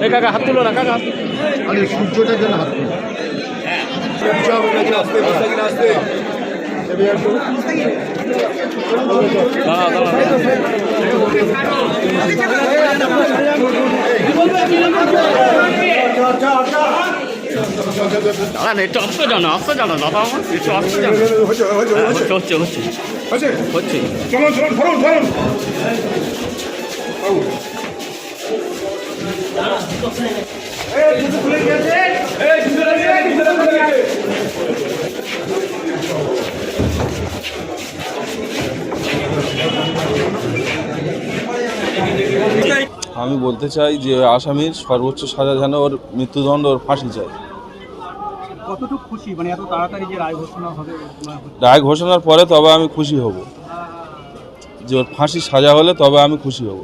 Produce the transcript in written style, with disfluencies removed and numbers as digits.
এই কাকা হাত তুলো না কাকা। আরে সূর্যটার জন্য হাত তুলো। দাঁড়ান একটু আসতে জানো দাদা আমার একটু আসতে জানো। হচ্ছে হচ্ছে আমি বলতে চাই যে আসামির সর্বোচ্চ সাজা যেন ওর মৃত্যুদণ্ড, ওর ফাঁসি চাই। কতটুকু খুশি মানে এত তাড়াতাড়ি যে রায় ঘোষণা হবে? রায় ঘোষণার পরে তবে আমি খুশি হব, যে ওর ফাঁসি সাজা হলে তবে আমি খুশি হব।